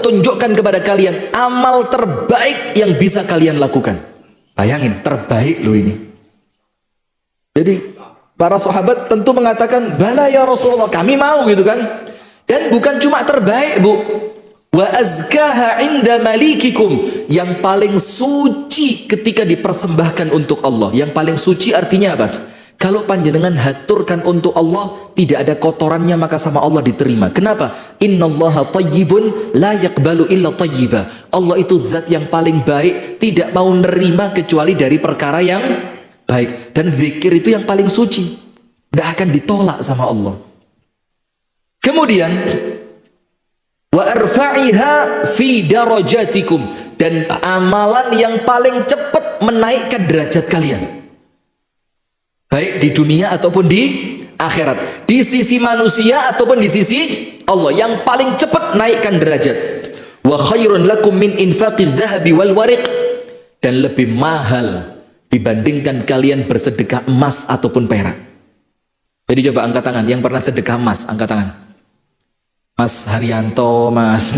tunjukkan kepada kalian amal terbaik yang bisa kalian lakukan. Bayangin, terbaik loh ini. Jadi para sahabat tentu mengatakan, bala ya Rasulullah, kami mau gitu kan. Dan bukan cuma terbaik bu, wa azkaha inda malikikum, yang paling suci ketika dipersembahkan untuk Allah. Yang paling suci artinya apa? Kalau panjenengan haturkan untuk Allah, tidak ada kotorannya, maka sama Allah diterima. Kenapa? Innallaha tayyibun la yaqbalu illa tayyiba. Allah itu zat yang paling baik, tidak mau nerima kecuali dari perkara yang baik. Dan zikir itu yang paling suci, tidak akan ditolak sama Allah. Kemudian wa arfa'iha fi darajatikum, dan amalan yang paling cepat menaikkan derajat kalian, baik di dunia ataupun di akhirat, di sisi manusia ataupun di sisi Allah, yang paling cepat naikkan derajat. Wa khairun lakum min infaqidz dzahabi wal wariq, dan lebih mahal dibandingkan kalian bersedekah emas ataupun perak. Jadi coba angkat tangan yang pernah sedekah emas, angkat tangan. Mas Haryanto, Mas.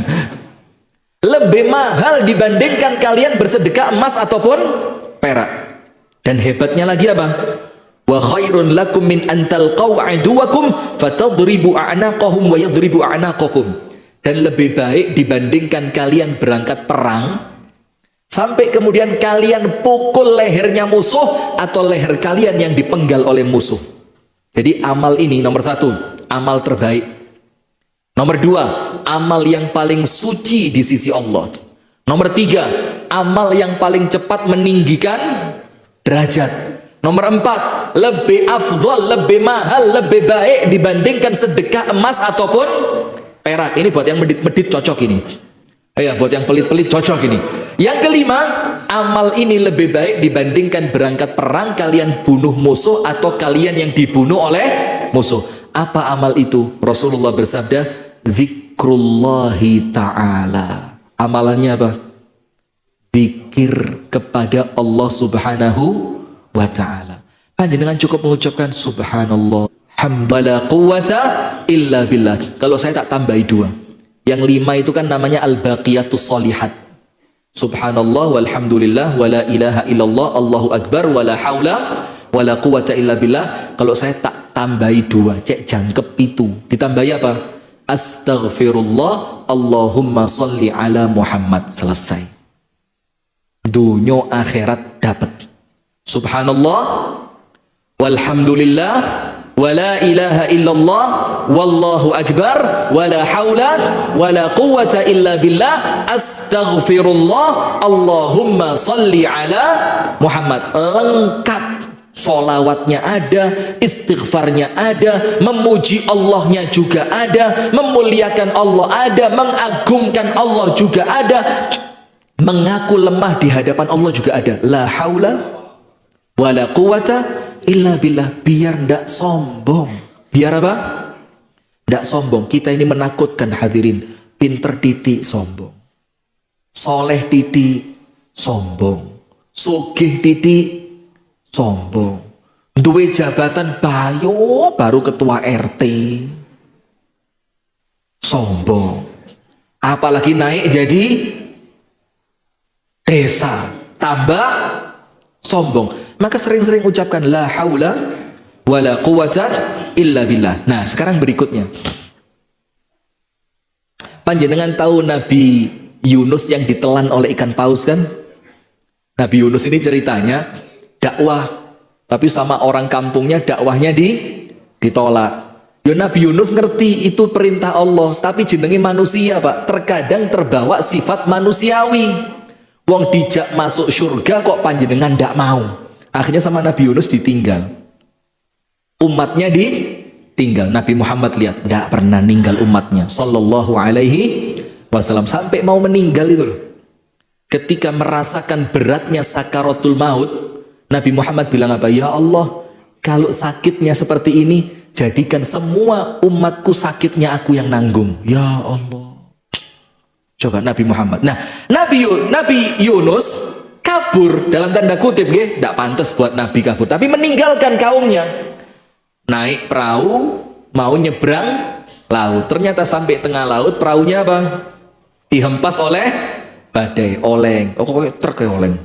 Lebih mahal dibandingkan kalian bersedekah emas ataupun perak. Dan hebatnya lagi apa? Wa khairun lakum min an talqaw aduwakum fatadribu a'naqahum wa yadribu a'naqakum. Dan lebih baik dibandingkan kalian berangkat perang sampai kemudian kalian pukul lehernya musuh atau leher kalian yang dipenggal oleh musuh. Jadi amal ini nomor satu, amal terbaik. Nomor dua, amal yang paling suci di sisi Allah. Nomor tiga, amal yang paling cepat meninggikan derajat. Nomor empat, lebih afdal, lebih mahal, lebih baik dibandingkan sedekah emas ataupun perak. Ini buat yang medit-medit cocok ini. Ya, buat yang pelit-pelit cocok ini. Yang kelima, amal ini lebih baik dibandingkan berangkat perang kalian bunuh musuh atau kalian yang dibunuh oleh musuh. Apa amal itu? Rasulullah bersabda, zikrullahi ta'ala. Amalannya apa? Zikir kepada Allah subhanahu wa ta'ala. Panjenengan cukup mengucapkan subhanallah, hamdala quwata illa billah. Kalau saya tak tambahi dua, yang lima itu kan namanya al-baqiyatus sholihat. Subhanallah walhamdulillah wala ilaha illallah allahu akbar wala haula wala quwata illa billah. Kalau saya tak tambahi dua, cek jangkep itu, ditambahi apa? Astaghfirullah Allahumma salli ala Muhammad. Selesai. Dunia akhirat dapat. Subhanallah walhamdulillah wala ilaha illallah wallahu akbar wala haula wala quwata illa billah. Astaghfirullah Allahumma salli ala Muhammad. Lengkap. Solawatnya ada, istighfarnya ada, memuji Allahnya juga ada, memuliakan Allah ada, mengagungkan Allah juga ada, mengaku lemah di hadapan Allah juga ada. La haula wala quwata illa billah. Biar ndak sombong. Biar apa? Ndak sombong. Kita ini menakutkan hadirin. Pinter titik sombong, soleh titik sombong, sugih titik sombong, duwe jabatan baru ketua RT sombong, apalagi naik jadi desa tambah sombong. Maka sering-sering ucapkan la haula wala quwata illa billah. Nah sekarang berikutnya, panjenengan tahu Nabi Yunus yang ditelan oleh ikan paus kan? Nabi Yunus ini ceritanya dakwah, tapi sama orang kampungnya dakwahnya ditolak. Ya Nabi Yunus ngerti itu perintah Allah, tapi jenenge manusia pak, terkadang terbawa sifat manusiawi. Wong dijak masuk surga kok panjenengan ndak mau. Akhirnya sama Nabi Yunus ditinggal, umatnya ditinggal. Nabi Muhammad lihat nggak pernah ninggal umatnya sallallahu alaihi wasallam sampai mau meninggal itu loh. Ketika merasakan beratnya sakaratul maut, Nabi Muhammad bilang apa? Ya Allah, kalau sakitnya seperti ini, jadikan semua umatku sakitnya aku yang nanggung. Ya Allah. Coba Nabi Muhammad. Nah, Nabi Yunus kabur dalam tanda kutip, tidak pantas buat Nabi kabur, tapi meninggalkan kaumnya. Naik perahu mau nyebrang laut, ternyata sampai tengah laut perahunya apa? Dihempas oleh badai, oleng. Oh, kok truk ya oleng.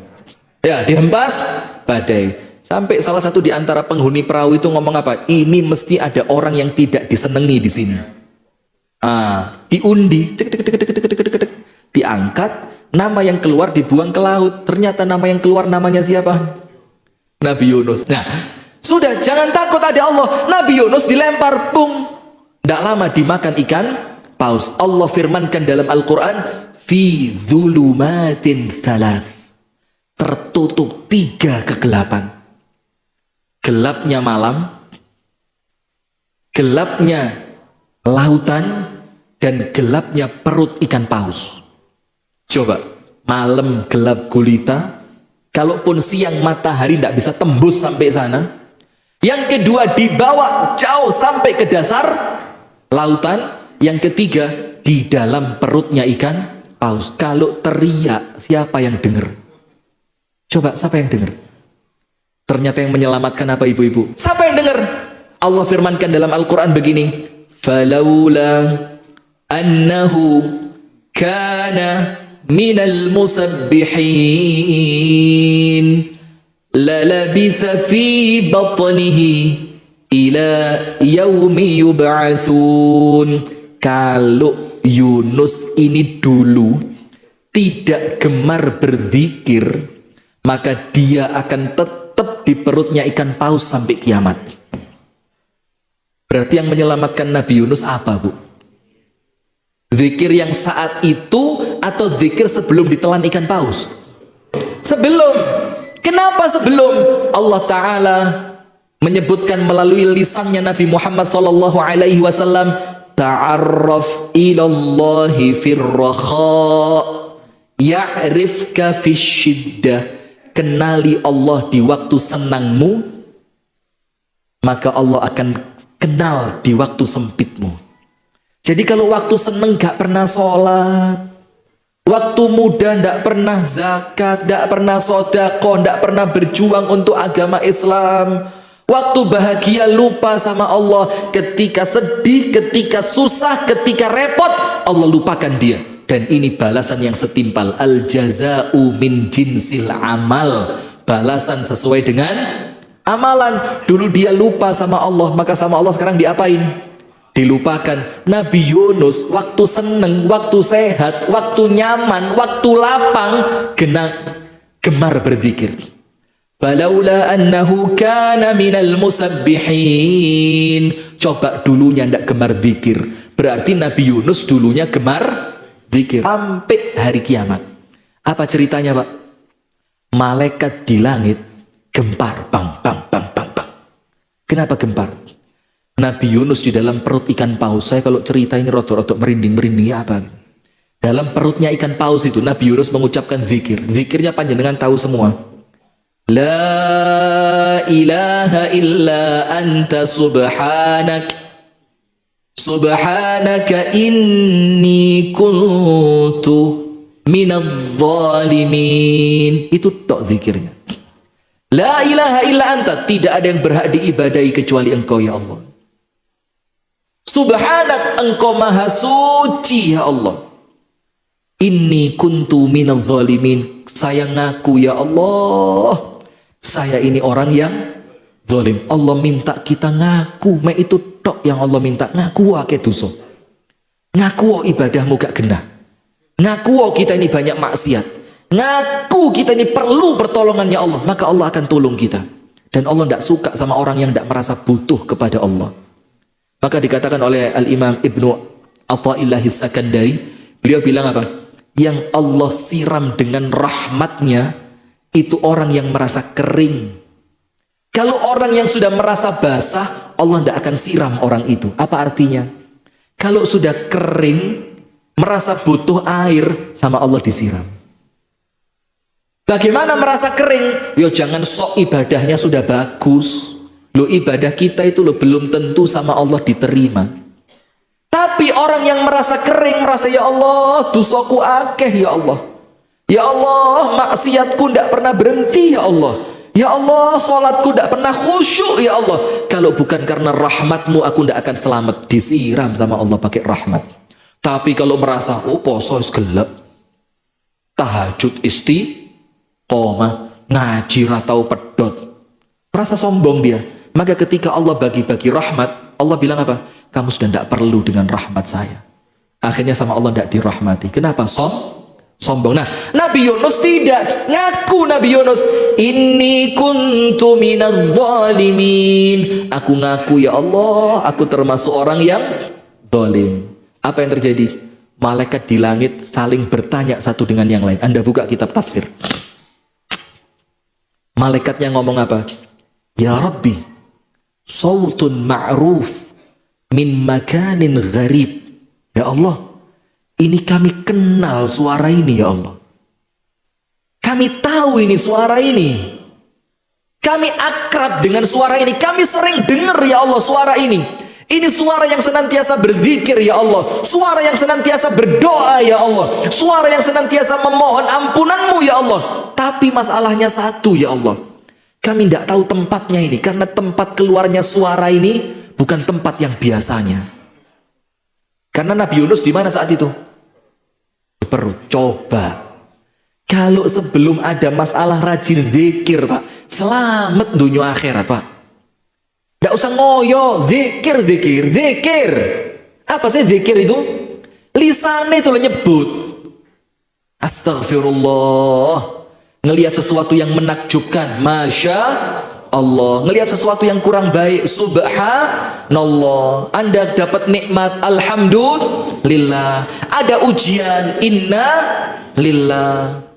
Ya, dihempas badai. Sampai salah satu di antara penghuni perahu itu ngomong apa? Ini mesti ada orang yang tidak disenangi di sini. Diundi, diangkat, nama yang keluar dibuang ke laut. Ternyata nama yang keluar namanya siapa? Nabi Yunus. Nah, sudah, jangan takut ada Allah. Nabi Yunus dilempar, pung. Tidak lama dimakan ikan paus. Allah firmankan dalam Al-Quran, fi dhulumatin thalath. Tertutup 3 kegelapan. Gelapnya malam, gelapnya lautan, dan gelapnya perut ikan paus. Coba, malam gelap gulita, kalaupun siang matahari tidak bisa tembus sampai sana. Yang kedua, dibawa jauh sampai ke dasar lautan. Yang ketiga, di dalam perutnya ikan paus. Kalau teriak, siapa yang dengar? Coba, siapa yang dengar? Ternyata yang menyelamatkan apa, ibu-ibu? Siapa yang dengar? Allah firmankan dalam Al-Quran begini, falaula annahu kana minal musabbihin lalabitha fi batnihi ila yaumi yub'atsun. Kalau Yunus ini dulu tidak gemar berzikir, maka dia akan tetap di perutnya ikan paus sampai kiamat. Berarti yang menyelamatkan Nabi Yunus apa, Bu? Zikir yang saat itu atau zikir sebelum ditelan ikan paus? Sebelum. Kenapa sebelum? Allah Ta'ala menyebutkan melalui lisannya Nabi Muhammad SAW, ta'arraf ilallahi firrakha ya'rifka fisyiddah. Kenali Allah di waktu senangmu, maka Allah akan kenal di waktu sempitmu. Jadi kalau waktu seneng gak pernah sholat, waktu muda gak pernah zakat, gak pernah sodako, gak pernah berjuang untuk agama Islam, waktu bahagia lupa sama Allah, ketika sedih, ketika susah, ketika repot, Allah lupakan dia. Dan ini balasan yang setimpal. Al-jaza'u min jinsil amal. Balasan sesuai dengan amalan. Dulu dia lupa sama Allah, maka sama Allah sekarang diapain? Dilupakan. Nabi Yunus waktu seneng, waktu sehat, waktu nyaman, waktu lapang, gemar berzikir. Falaula annahu kana minal musabbihin. Coba dulunya ndak gemar zikir. Berarti Nabi Yunus dulunya gemar zikir sampai hari kiamat. Apa ceritanya, Pak? Malaikat di langit gempar, bang, bang, bang, bang, bang. Kenapa gempar? Nabi Yunus di dalam perut ikan paus. Saya kalau cerita ini rotok-rotok merinding-merinding apa? Dalam perutnya ikan paus itu Nabi Yunus mengucapkan zikir. Zikirnya panjenengan tahu semua. La ilaha illa anta subhanak. Subhanaka inni kuntu minadh dhalimin. Itu tok zikirnya. La ilaha illa anta, tidak ada yang berhak diibadahi kecuali engkau ya Allah. Subhanak, engkau maha suci ya Allah. Inni kuntu minadh dhalimin, saya ngaku ya Allah, saya ini orang yang zalim. Allah minta kita ngaku, itu tok yang Allah minta, ngaku ake dosa, ngaku ibadahmu gak genah, ngaku kita ini banyak maksiat, ngaku kita ini perlu pertolongannya Allah, maka Allah akan tolong kita. Dan Allah tidak suka sama orang yang tidak merasa butuh kepada Allah. Maka dikatakan oleh Al-Imam Ibnu Athaillah As-Sakandari, beliau bilang apa? Yang Allah siram dengan rahmatnya itu orang yang merasa kering. Kalau orang yang sudah merasa basah, Allah tidak akan siram orang itu. Apa artinya? Kalau sudah kering, merasa butuh air, sama Allah disiram. Bagaimana merasa kering? Yo jangan sok ibadahnya sudah bagus. Lo ibadah kita itu lo belum tentu sama Allah diterima. Tapi orang yang merasa kering, merasa ya Allah, dosaku akeh ya Allah. Ya Allah, maksiatku tidak pernah berhenti ya Allah. Ya Allah, sholatku tidak pernah khusyuk ya Allah. Kalau bukan karena rahmatmu, aku tidak akan selamat. Disiram sama Allah pakai rahmat. Tapi kalau merasa, oh poso is gelap, tahajud istiqomah, ngaji ratau pedot, merasa sombong dia. Maka ketika Allah bagi-bagi rahmat, Allah bilang apa? Kamu sudah tidak perlu dengan rahmat saya. Akhirnya sama Allah tidak dirahmati. Kenapa? Sombong. Nah, Nabi Yunus tidak ngaku. Nabi Yunus, inni kuntu minadz zalimin. Aku ngaku ya Allah, aku termasuk orang yang zalim. Apa yang terjadi? Malaikat di langit saling bertanya satu dengan yang lain. Anda buka kitab tafsir. Malaikatnya ngomong apa? Ya Rabbi, sautun ma'ruf min makanin gharib. Ya Allah, ini kami kenal suara ini ya Allah. Kami tahu ini suara ini. Kami akrab dengan suara ini. Kami sering dengar ya Allah suara ini. Ini suara yang senantiasa berzikir ya Allah. Suara yang senantiasa berdoa ya Allah. Suara yang senantiasa memohon ampunanmu ya Allah. Tapi masalahnya satu ya Allah. Kami tidak tahu tempatnya ini. Karena tempat keluarnya suara ini bukan tempat yang biasanya. Karena Nabi Yunus di mana saat itu? Di perut. Coba. Kalau sebelum ada masalah rajin zikir Pak. Selamat dunia akhirat Pak. Tidak usah ngoyo, zikir. Apa sih zikir itu? Lisan itu nyebut. Astaghfirullah. Ngelihat sesuatu yang menakjubkan, Masya Allah. Ngelihat sesuatu yang kurang baik, Subhanallah. Anda dapat nikmat, Alhamdulillah. Ada ujian, Inna lillah.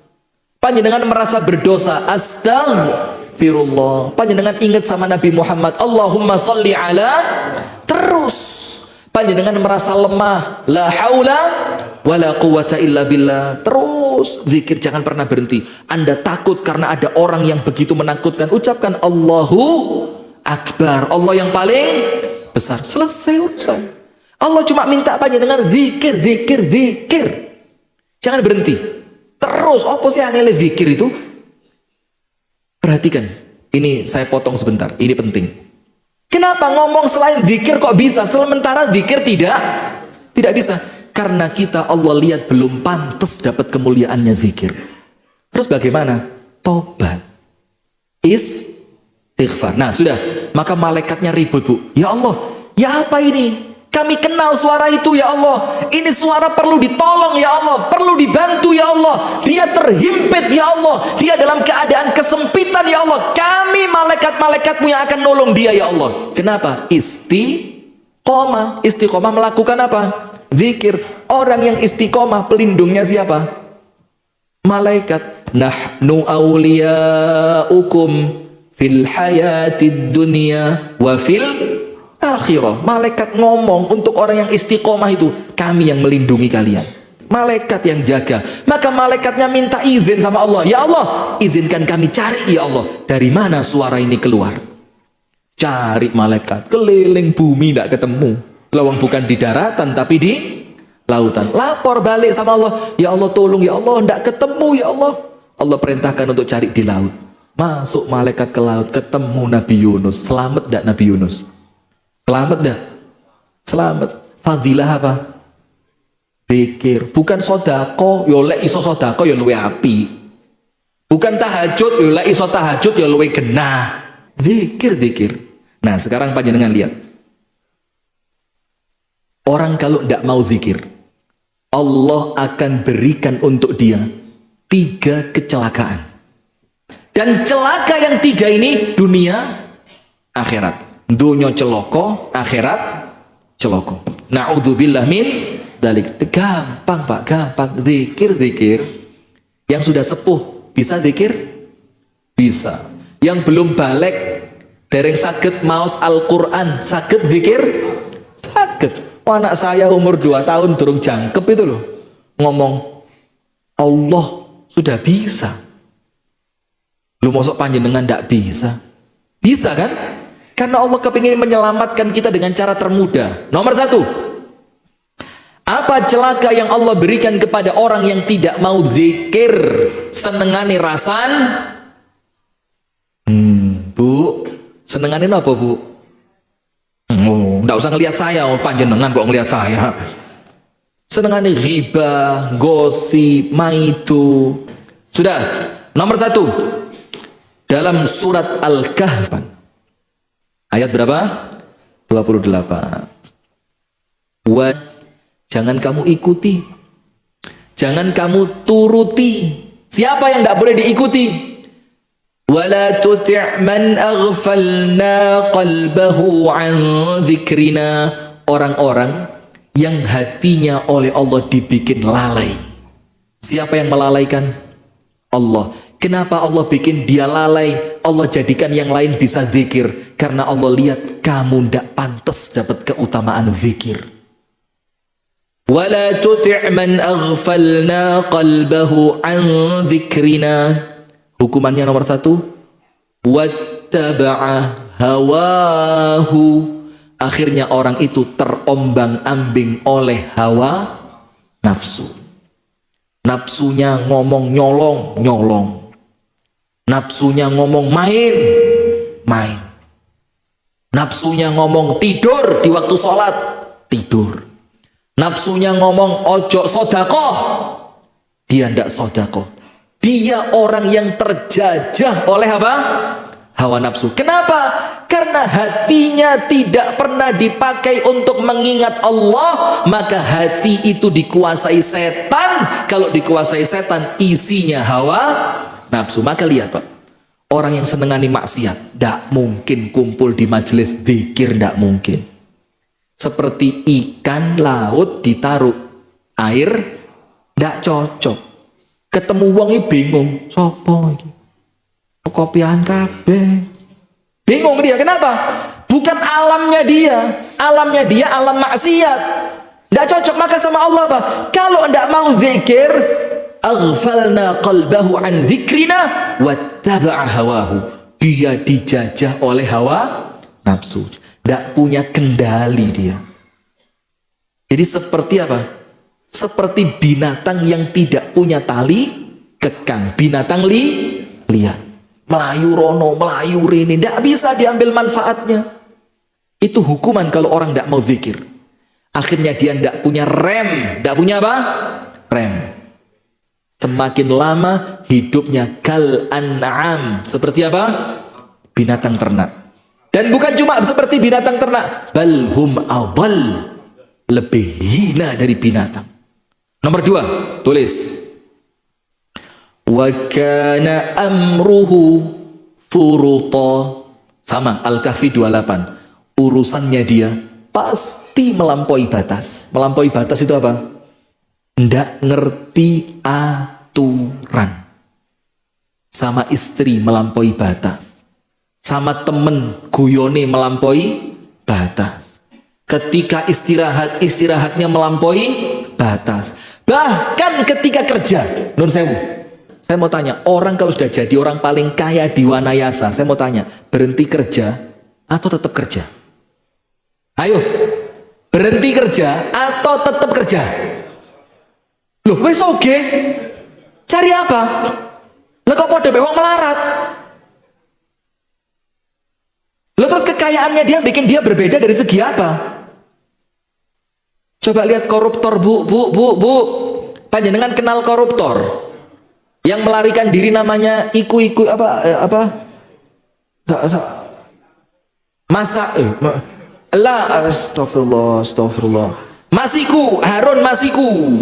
Panjenengan merasa berdosa, Astaghfirullah. Panjenengan ingat sama Nabi Muhammad, Allahumma salli ala. Terus panjenengan merasa lemah, la haula wala quwata illa billah. Terus zikir, jangan pernah berhenti. Anda takut karena ada orang yang begitu menakutkan, ucapkan Allahu Akbar, Allah yang paling besar. Selesai urusan. Allah cuma minta panjenengan zikir. Jangan berhenti. Terus apa sih angel zikir itu? Perhatikan, ini saya potong sebentar, ini penting. Kenapa ngomong selain zikir kok bisa, sementara zikir tidak bisa? Karena kita Allah lihat belum pantas dapat kemuliaannya zikir. Terus bagaimana? Tobat, istighfar. Nah sudah, maka malaikatnya ribut Bu. Ya Allah, ya apa ini? Kami kenal suara itu ya Allah. Ini suara perlu ditolong ya Allah. Perlu dibantu ya Allah. Dia terhimpit ya Allah. Dia dalam keadaan kesempitan ya Allah. Kami malaikat-malaikatmu yang akan nolong dia ya Allah. Kenapa? Istiqomah. Istiqomah melakukan apa? Zikir. Orang yang istiqomah pelindungnya siapa? Malaikat. Nahnu awliyaukum fil hayatid dunya wa fil akhirah. Malaikat ngomong untuk orang yang istiqomah itu, kami yang melindungi kalian. Malaikat yang jaga. Maka malaikatnya minta izin sama Allah. Ya Allah, izinkan kami cari ya Allah. Dari mana suara ini keluar? Cari malaikat. Keliling bumi tidak ketemu. Lawang bukan di daratan tapi di lautan. Lapor balik sama Allah. Ya Allah tolong ya Allah. Tidak ketemu ya Allah. Allah perintahkan untuk cari di laut. Masuk malaikat ke laut. Ketemu Nabi Yunus. Selamat tidak Nabi Yunus? Selamat dah, selamat. Fadilah apa? Zikir. Bukan sodako, yo lek iso sodako yo luwe api. Bukan tahajud, yo lek iso tahajud yo luwe genah. Zikir. Nah sekarang panjenengan lihat. Orang kalau tidak mau zikir, Allah akan berikan untuk dia 3 kecelakaan. Dan celaka yang 3 ini dunia, akhirat. Dunia celoko, akhirat celoko. Na'udzubillah min dalik. Gampang Pak, gampang. Zikir. Yang sudah sepuh bisa zikir? Bisa. Yang belum balik, dereng saged maos Al-Quran, saged zikir? Saged. Oh, anak saya umur 2 tahun durung jangkep itu loh. Ngomong Allah sudah bisa. Lu mosok panjenengan ndak bisa? Bisa kan? Karena Allah kepingin menyelamatkan kita dengan cara termudah. Nomor 1, apa celaka yang Allah berikan kepada orang yang tidak mau zikir? Senengane rasan? Bu, senengane apa Bu? Nggak usah ngelihat saya, panjenengan kok ngelihat saya. Senengane ghibah, gosip, maitu. Sudah. Nomor 1 dalam surat Al-Kahf ayat berapa? 28. Jangan kamu ikuti, jangan kamu turuti siapa yang tidak boleh diikuti. Wala tuti' man aghfalna qalbahu an dzikrina, orang-orang yang hatinya oleh Allah dibikin lalai. Siapa yang melalaikan? Allah. Kenapa Allah bikin dia lalai? Allah jadikan yang lain bisa zikir karena Allah lihat kamu tidak pantas dapat keutamaan zikir. Wala tuti' man aghfalna qalbahu an dzikrina. Hukumannya nomor 1, wattaba'a hawahu. Akhirnya orang itu terombang-ambing oleh hawa nafsu. Nafsunya ngomong nyolong. Nafsunya ngomong main. Nafsunya ngomong tidur di waktu sholat, tidur. Nafsunya ngomong ojo sodakoh, dia ndak sodakoh. Dia orang yang terjajah oleh apa? Hawa nafsu. Kenapa? Karena hatinya tidak pernah dipakai untuk mengingat Allah, maka hati itu dikuasai setan. Kalau dikuasai setan, isinya hawa nafsu. Maka lihat Pak, orang yang senengani maksiat tidak mungkin kumpul di majelis dzikir, tidak mungkin. Seperti ikan laut ditaruh air, tidak cocok. Ketemu wong ini bingung, sopo iki? Kopian kabeh. Bingung dia, kenapa? Bukan alamnya dia alam maksiat. Tidak cocok, maka sama Allah Pak. Kalau tidak mau zikir, aghfalna qalbahu an dzikrina wattaba'a hawahu. Dia dijajah oleh hawa nafsu. Tidak punya kendali dia. Jadi seperti apa? Seperti binatang yang tidak punya tali kekang. Binatang liar. Melayu rono, melayu rini. Tidak bisa diambil manfaatnya. Itu hukuman kalau orang tidak mau zikir. Akhirnya dia tidak punya rem. Tidak punya apa? Rem. Semakin lama hidupnya kal an'am. Seperti apa? Binatang ternak. Dan bukan cuma seperti binatang ternak, balhum adall, lebih hina dari binatang. Nomor 2, tulis. Wa kana amruhu furuta. Sama Al-Kahfi 28. Urusannya dia pasti melampaui batas. Melampaui batas itu apa? Ndak ngerti aturan. Sama istri melampaui batas. Sama temen guyone melampaui batas. Ketika istirahatnya melampaui batas. Bahkan ketika kerja, nun sewu. Saya mau tanya, orang kalau sudah jadi orang paling kaya di Wanayasa, saya mau tanya, berhenti kerja atau tetap kerja? Ayo, berhenti kerja atau tetap kerja? Loh, wes oke. Cari apa? Lah kok pada bewang melarat? Lalu terus kekayaannya dia bikin dia berbeda dari segi apa? Coba lihat koruptor, bu. Panjenengan kenal koruptor yang melarikan diri namanya Iku apa? Astagfirullah. Masiku, Harun Masiku.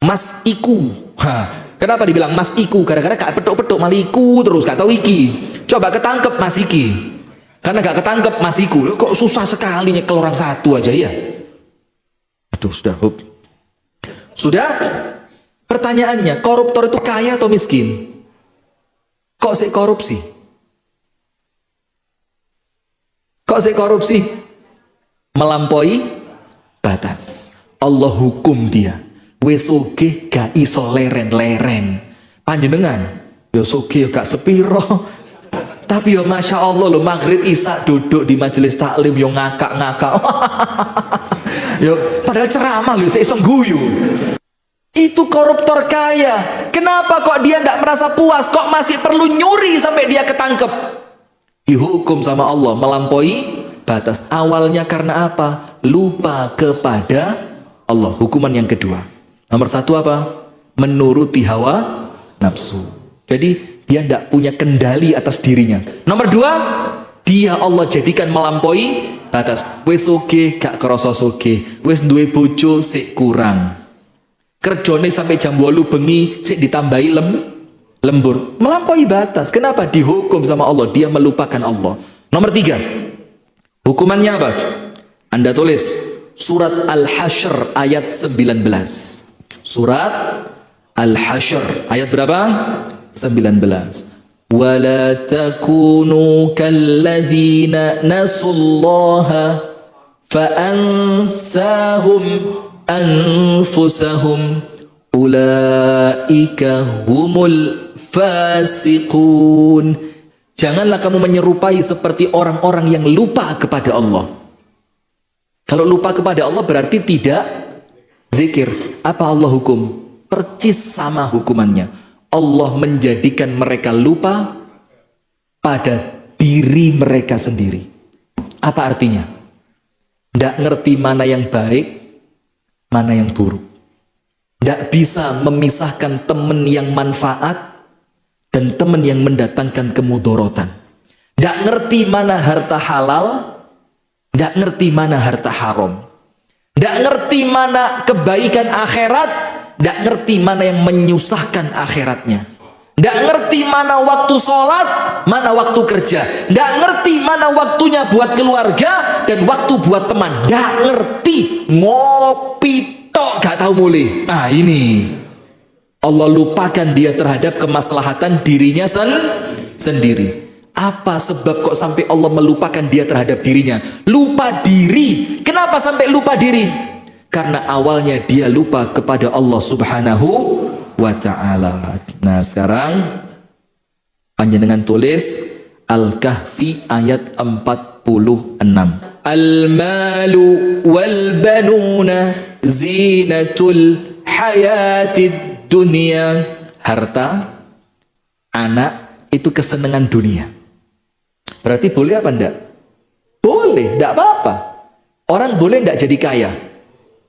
Mas Iku. Kenapa dibilang Mas Iku? Gara-gara gak petuk-petuk maliku terus gak tahu iki. Coba ketangkep Mas Iki. Karena gak ketangkep Mas Iku. Kok susah sekali nyekel orang satu aja ya? Aduh, sudah. Pertanyaannya, koruptor itu kaya atau miskin? Kok sih korupsi? Melampaui batas. Allah hukum dia. Wes sugih gak iso leren-leren. Panjenengan ya sugih gak sepiro. Tapi ya Masya Allah loh, maghrib isya duduk di majelis taklim yo ngakak-ngakak. Yo padahal ceramah loh, saya iso guyu. Itu koruptor kaya. Kenapa kok dia tidak merasa puas? Kok masih perlu nyuri sampai dia ketangkep? Dihukum sama Allah melampaui batas. Awalnya karena apa? Lupa kepada Allah. Hukuman yang kedua. Nomor satu apa? Menuruti hawa nafsu. Jadi dia tidak punya kendali atas dirinya. Nomor dua, dia Allah jadikan melampaui batas. Wis sugih gak krasa sugih, wis duwe bojo sik kurang. Kerjone sampai jam 8 bengi sik ditambahi lembur. Melampaui batas. Kenapa? Dihukum sama Allah. Dia melupakan Allah. Nomor tiga, hukumannya apa? Anda tulis surat Al-Hasyr ayat 19. Surat Al-Hasyr ayat berapa? 19. Wala takunu kalladzina nasullaha fa'ansahum anfusahum ulaika humul fasiqun. Janganlah kamu menyerupai seperti orang-orang yang lupa kepada Allah. Kalau lupa kepada Allah berarti tidak zikir. Apa Allah hukum? Percis sama hukumannya. Allah menjadikan mereka lupa pada diri mereka sendiri. Apa artinya? Tidak ngerti mana yang baik, mana yang buruk. Tidak bisa memisahkan teman yang manfaat dan teman yang mendatangkan kemudorotan. Tidak ngerti mana harta halal, tidak ngerti mana harta haram. Tidak ngerti mana kebaikan akhirat, tidak ngerti mana yang menyusahkan akhiratnya. Tidak ngerti mana waktu sholat, mana waktu kerja. Tidak ngerti mana waktunya buat keluarga dan waktu buat teman. Tidak ngerti. Ngopi tok gak tahu mulai. Nah ini Allah lupakan dia terhadap kemaslahatan dirinya sendiri. Apa sebab kok sampai Allah melupakan dia terhadap dirinya? Lupa diri. Kenapa sampai lupa diri? Karena awalnya dia lupa kepada Allah Subhanahu wa ta'ala. Nah sekarang panjenengan tulis Al-Kahfi ayat 46. Al-malu wal banuna zinatul hayatid dunia. Harta, anak itu kesenangan dunia. Berarti boleh apa enggak? Boleh, enggak apa-apa. Orang boleh enggak jadi kaya?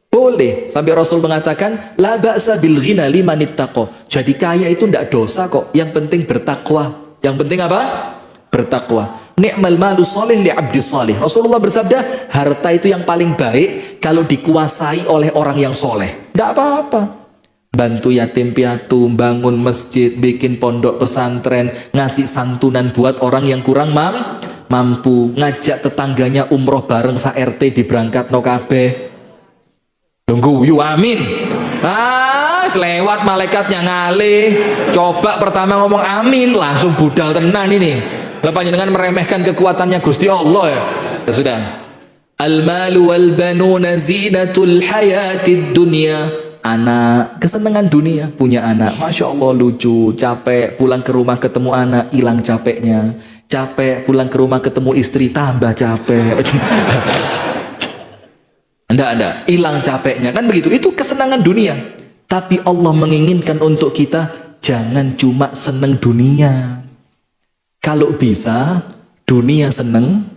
Boleh. Sampai Rasul mengatakan la ba'sa bil ghina liman ittaqa. Jadi kaya itu enggak dosa kok. Yang penting bertakwa. Yang penting apa? Bertakwa. Ni'mal malu sholih li abdi sholih. Rasulullah bersabda, harta itu yang paling baik kalau dikuasai oleh orang yang soleh. Enggak apa-apa. Bantu yatim piatu, bangun masjid, bikin pondok pesantren, ngasih santunan buat orang yang kurang mampu, ngajak tetangganya umroh bareng sa RT diberangkat no kabeh. Tunggu yu amin. Selewat malaikatnya ngalih. Coba pertama ngomong amin, langsung budal tenan ini. Lepas dengan meremehkan kekuatannya Gusti Allah ya. Ya sudah. Al-malu wal banuna zinatul hayatid dunya. Anak, kesenangan dunia, punya anak, Masya Allah lucu, capek, pulang ke rumah ketemu anak, hilang capeknya, capek, pulang ke rumah ketemu istri, tambah capek. Enggak, hilang capeknya, kan begitu, itu kesenangan dunia. Tapi Allah menginginkan untuk kita, jangan cuma seneng dunia. Kalau bisa, dunia seneng,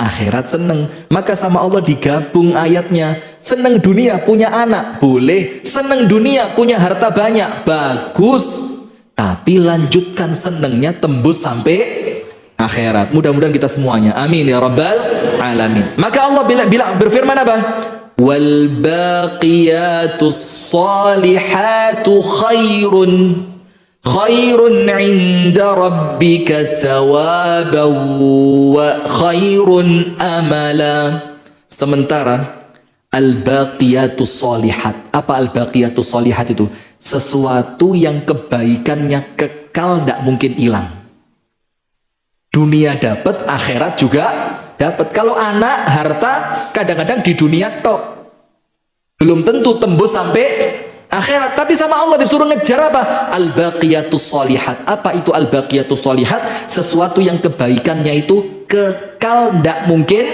akhirat seneng. Maka sama Allah digabung ayatnya. Seneng dunia punya anak boleh, seneng dunia punya harta banyak bagus, tapi lanjutkan senengnya tembus sampai akhirat. Mudah-mudahan kita semuanya amin ya rabbal alamin. Maka Allah bilang berfirman apa? Wal baqiyatus salihatu khairun inda rabbika thawaban wa khairun amala. Sementara al-baqiyatus shalihat. Apa al-baqiyatus shalihat itu? Sesuatu yang kebaikannya kekal, tidak mungkin hilang. Dunia dapat, akhirat juga dapat. Kalau anak, harta kadang-kadang di dunia tok, belum tentu tembus sampai akhirat. Tapi sama Allah disuruh ngejar apa? Al-baqiyatus shalihat. Apa itu al-baqiyatus shalihat? Sesuatu yang kebaikannya itu kekal, tidak mungkin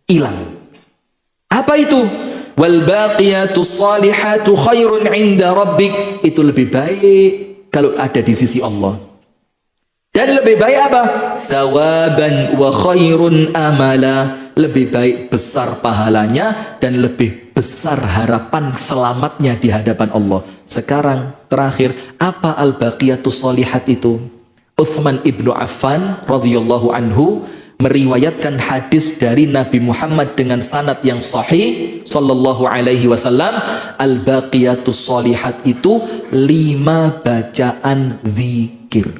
hilang. Apa itu? Wal baqiyatus shalihatu khairun 'inda rabbik. Itu lebih baik kalau ada di sisi Allah. Dan lebih baik apa? Thawaban wa khairun amala. lebih baik besar pahalanya dan lebih besar harapan selamatnya di hadapan Allah. Sekarang terakhir, apa al-baqiyatus sholihat itu? Uthman ibnu Affan radhiyallahu anhu meriwayatkan hadis dari Nabi Muhammad dengan sanad yang sahih sallallahu alaihi wasallam, al-baqiyatus sholihat itu 5 bacaan zikir.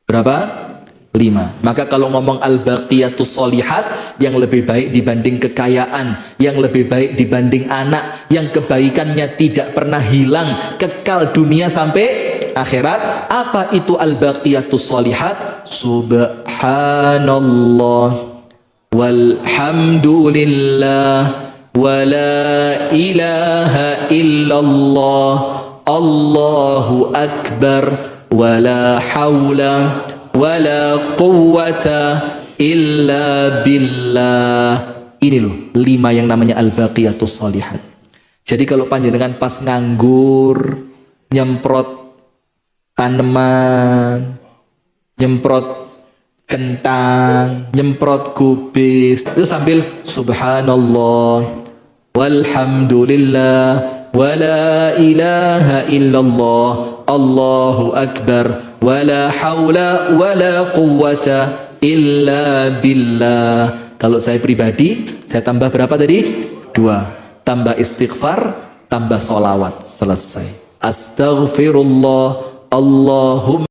Berapa? 5. Maka kalau ngomong al-baqiyatus sholihat, yang lebih baik dibanding kekayaan, yang lebih baik dibanding anak, yang kebaikannya tidak pernah hilang, kekal dunia sampai akhirat, apa itu al-baqiyatus sholihat? Subhanallah walhamdulillah wala ilaha illallah Allahu akbar wala hawla wala quwwata illa billah. Ini loh 5 yang namanya al-baqiyatus sholihat. Jadi kalau panjenengan pas nganggur, nyemprot tanaman, nyemprot kentang, nyemprot kubis, itu sambil subhanallah walhamdulillah wala ilaha illallah Allahu akbar wala haula wala quwwata illa billah. Kalau saya pribadi, saya tambah berapa tadi? 2. Tambah istighfar, tambah sholawat. Selesai. Astaghfirullah Allahumma